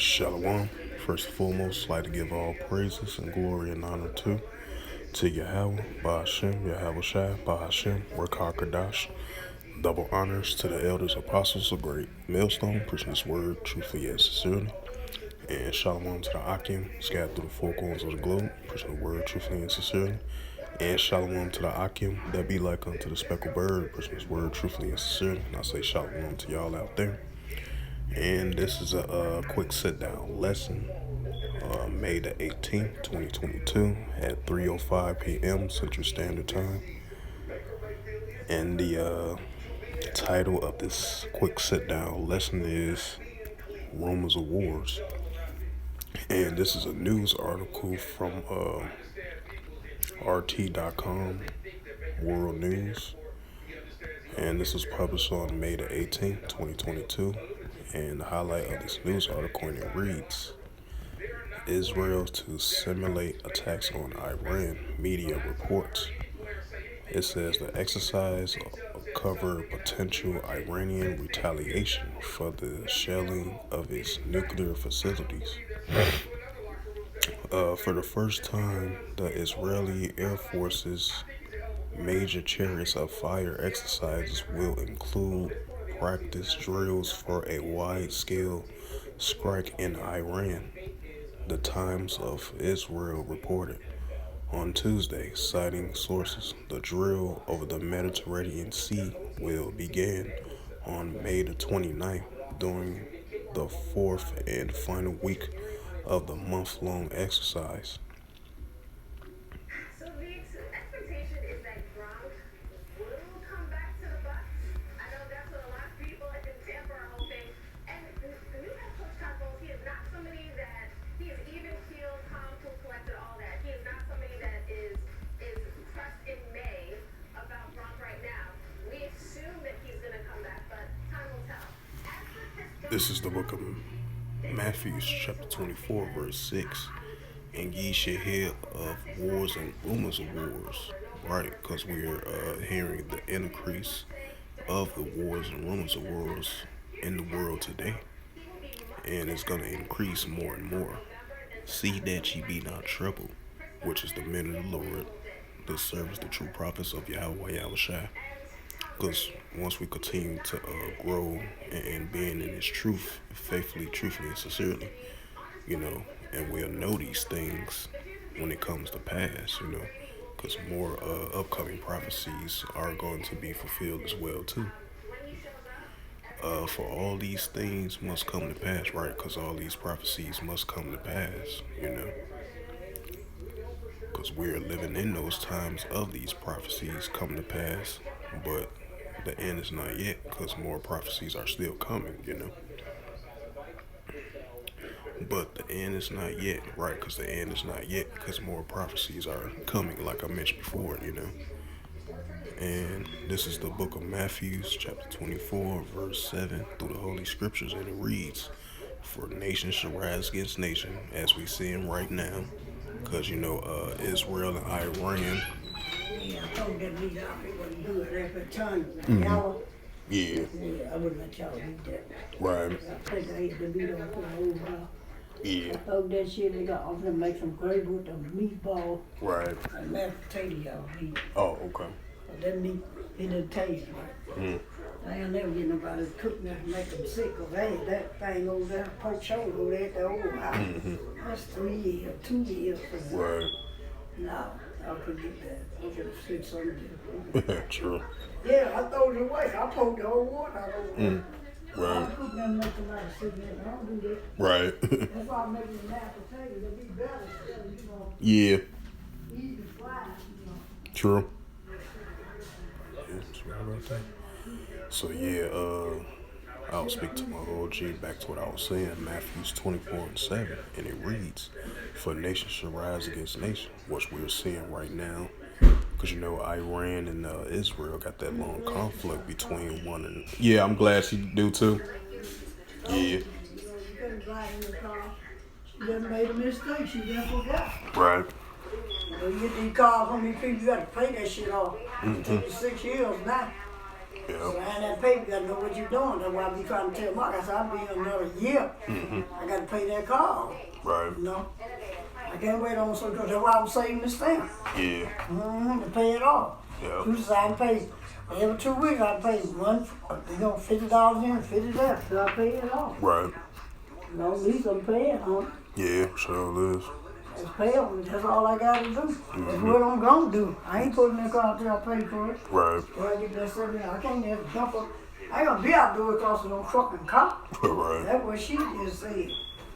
Shalom. First and foremost, I'd like to give all praises and glory and honor to Yahweh, Bahashem, Yahweh Shai, Bahashem, Rekha Kadash. Double honors to the elders, apostles of great millstone, preaching this word truthfully and sincerely. And shalom to the Akim, scattered through the four corners of the globe, preaching the word truthfully and sincerely. And shalom to the Akim that be like unto the speckled bird, preaching his word truthfully and sincerely. And I say shalom to y'all out there. And this is a quick sit-down lesson, May the 18th, 2022 at 3:05 p.m. Central Standard Time. And the title of this quick sit-down lesson is Rumors of Wars. And this is a news article from RT.com, World News. And this was published on May the 18th, 2022. And the highlight of this news article, and it reads, Israel to simulate attacks on Iran, media reports. It says the exercise cover potential Iranian retaliation for the shelling of its nuclear facilities. For the first time, the Israeli Air Force's major chariots of fire exercises will include practice drills for a wide-scale strike in Iran, the Times of Israel reported on Tuesday, citing sources. The drill over the Mediterranean Sea will begin on May the 29th during the fourth and final week of the month-long exercise. This is the book of Matthew, chapter 24, verse 6. And ye shall hear of wars and rumors of wars, right? Because we're hearing the increase of the wars and rumors of wars in the world today. And it's going to increase more and more. See that ye be not troubled, which is the men of the Lord, that serves the true prophets of Yahweh Yahushua. Because once we continue to grow and being in His truth, faithfully, truthfully, and sincerely, and we'll know these things when it comes to pass, because more upcoming prophecies are going to be fulfilled as well, too. For all these things must come to pass, right? Because all these prophecies must come to pass, because we're living in those times of these prophecies come to pass, but the end is not yet, because more prophecies are still coming, But the end is not yet, right? Because the end is not yet, because more prophecies are coming, like I mentioned before, And this is the book of Matthew, chapter 24, verse 7, through the Holy Scriptures, and it reads, For nation shall rise against nation, as we see him right now, because, Israel and Iran. Yeah, I told that meat out there wasn't good after a ton. Yeah. Yeah, I wouldn't let y'all eat that. Right. I think I ate the meat off the whole house. Yeah. I told that shit they got off to make some gravy with the meatball. Right. And mashed potato y'all eat. Oh, okay. But that meat, it didn't taste right. I ain't never get nobody to cook nothing to make them sick. Cause I ate that thing over there, pork shoulder over there at the old house. That's 3 years, 2 years. Right. No. I could get that. I could have said something different. True. Yeah, I throw it away. I pulled the whole water out of it. Right. I don't cook nothing make a lot of sitting there. I don't do that. Right. That's why I'm making the mashed potatoes. They'll be better instead of, Yeah. eating the fries, True. Yeah, that's right about that. So I'll speak to my OG back to what I was saying, Matthew 24 and 7, and it reads, For nation shall rise against nation, which we're seeing right now, because Iran and Israel got that long conflict between one and... Yeah, I'm glad she do too. Yeah. You couldn't drive in the car. She done made a mistake. She done forgot. Right. You get these cars, how many people you got to pay that shit off? It took you 6 years now. So behind that paper, you gotta know what you're doing. That's why I be trying to tell Mark, I said, I'll be here another year. I gotta pay that car. Right. You know? I can't wait on so that's why I'm saving this thing. Yeah. To pay it off. Yeah. You decide to pay every 2 weeks. I pay one, $50 in, $50 there. So I pay it off. Right. At least I'm paying on it. Yeah, sure is. Just pay them. That's all I gotta do. That's what I'm gonna do. I ain't putting that car until I pay for it. Right. So I get that $70. I can't just jump up. I ain't gonna be out there because of no fucking car. Right. That's what she just said.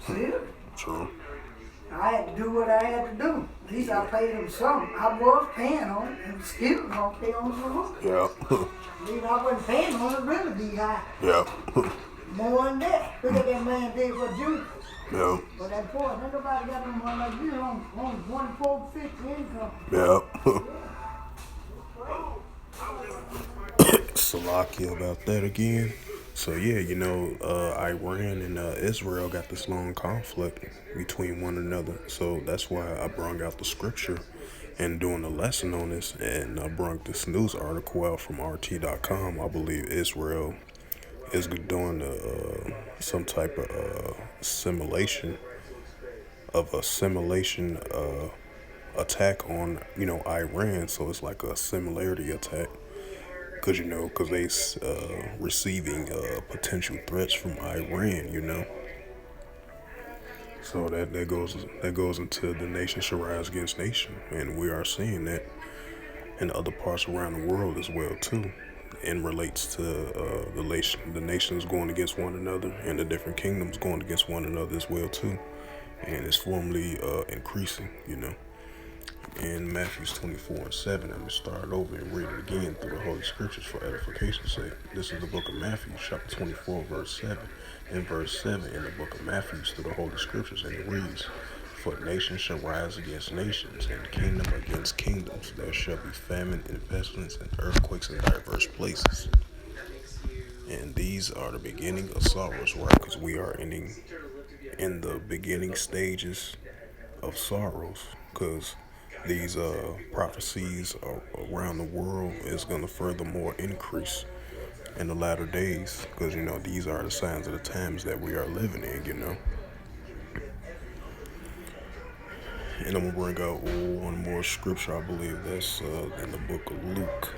See? True. I had to do what I had to do. At least I paid them something. I was paying on it, and still gonna pay on some more. Yeah. At least I wasn't paying on it, really be high. Yeah. More than that. Look at that man did for Judy. Yeah. But that poor, ain't nobody got them one like you on 1,450 income. Yeah. Salakia about that again. So yeah, Iran and Israel got this long conflict between one another. So that's why I brought out the scripture and doing a lesson on this, and I brought this news article out from RT.com. I believe Israel is doing some type of simulation attack on Iran. So it's like a similarity attack. Because they receiving potential threats from Iran, So that goes into the nation shall rise against nation, and we are seeing that in other parts around the world as well too, and relates to the nations going against one another and the different kingdoms going against one another as well too, and it's formally increasing, In Matthew 24:7, I'm going to start over and read it again through the Holy Scriptures for edification's sake. This is the book of Matthew, chapter 24, verse 7. In verse 7 in the book of Matthew through the Holy Scriptures, and it reads, For nation shall rise against nations, and kingdom against kingdoms. There shall be famine and pestilence and earthquakes in diverse places. And these are the beginning of sorrows, right? Because we are in the beginning stages of sorrows, because these prophecies around the world is going to furthermore increase in the latter days, because these are the signs of the times that we are living in. And I'm going to bring out one more scripture. I believe that's in the book of Luke,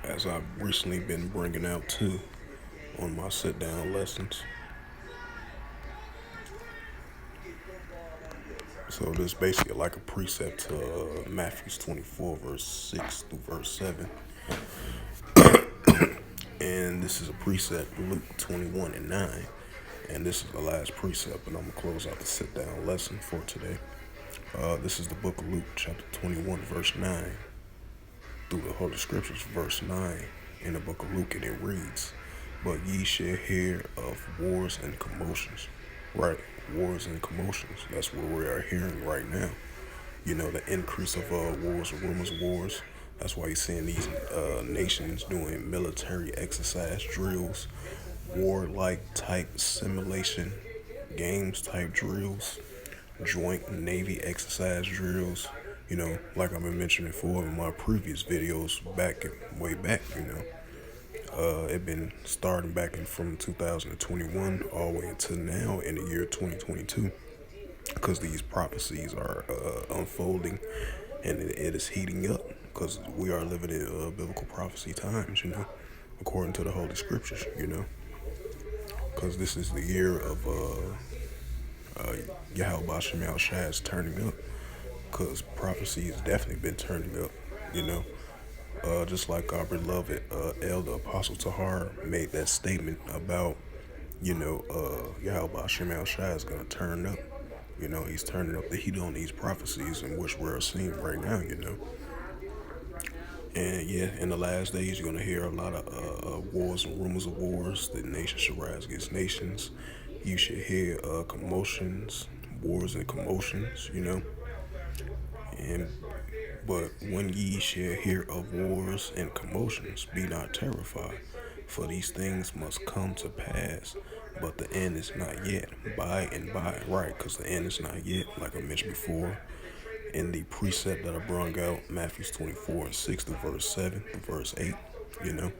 as I've recently been bringing out too on my sit down lessons. So this is basically like a precept to Matthew 24, verse 6 through verse 7. And this is a precept, Luke 21 and 9. And this is the last precept, and I'm going to close out the sit-down lesson for today. This is the book of Luke, chapter 21, verse 9. Through the Holy Scriptures, verse 9 in the book of Luke, and it reads, But ye shall hear of wars and commotions. Right, wars and commotions. That's what we are hearing right now. The increase of wars, rumors of wars. That's why you're seeing these nations doing military exercise drills, war-like type simulation games type drills, joint Navy exercise drills. Like I've been mentioning before in my previous videos way back. It been starting back from 2021 all the way until now in the year 2022, because these prophecies are unfolding, and it is heating up, because we are living in biblical prophecy times, according to the Holy Scriptures, because this is the year of Yahweh Shem Shai turning up, because prophecy has definitely been turning up, just like our beloved Elder Apostle Tahar made that statement about, Yahweh Shem Shai is going to turn up. He's turning up the heat on these prophecies, in which we're seeing right now, And yeah, in the last days, you're going to hear a lot of wars and rumors of wars. The nation shall rise against nations. You should hear commotions, wars and commotions, But when ye shall hear of wars and commotions, be not terrified, for these things must come to pass, but the end is not yet. By and by, right, because the end is not yet, like I mentioned before, in the precept that I brought out, Matthew 24 and 6 to verse 7 to verse 8. you know.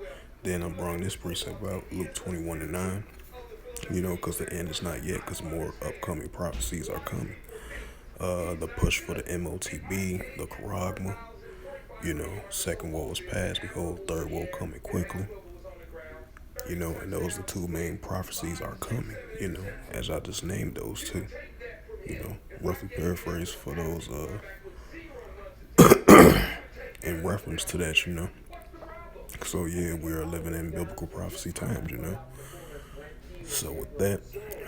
Then I brought this precept out, Luke 21:9, you know, because the end is not yet, because more upcoming prophecies are coming. The push for the MOTB, the Charagma, you know, second woe is past, behold, third woe coming quickly. You know, and those the two main prophecies are coming, you know, as I just named those two. You know, roughly paraphrase for those in reference to that, you know. So yeah, we are living in biblical prophecy times, you know. So with that,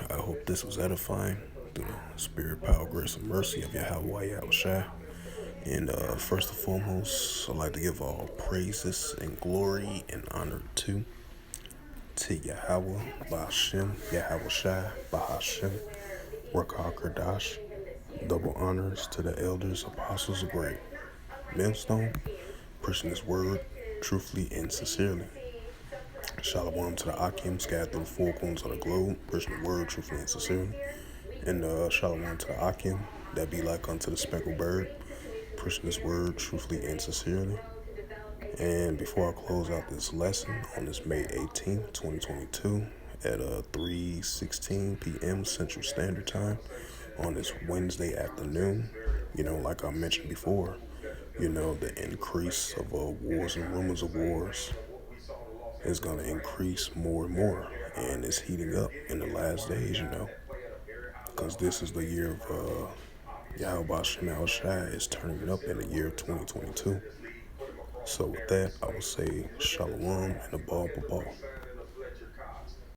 I hope this was edifying through the spirit, power, grace, and mercy of Yahweh Yahushua. And first and foremost, I'd like to give all praises and glory and honor to Yahweh, Ba'ashem, Yahushua, Ba'ashem, Rakah Kardash. Double honors to the elders, apostles of great millstone, preaching this word truthfully and sincerely. Shalom to the Akim, scattered through the four corners of the globe, preaching the word truthfully and sincerely. And shalom to the Akim, that be like unto the speckled bird, preaching this word truthfully and sincerely. And before I close out this lesson on this May 18th, 2022, at 3:16 p.m. Central Standard Time, on this Wednesday afternoon, you know, like I mentioned before, you know, the increase of wars and rumors of wars is going to increase more and more, and it's heating up in the last days, you know, because this is the year of Yahweh Shem Shai is turning up in the year of 2022. So with that, I will say shalom and a ball.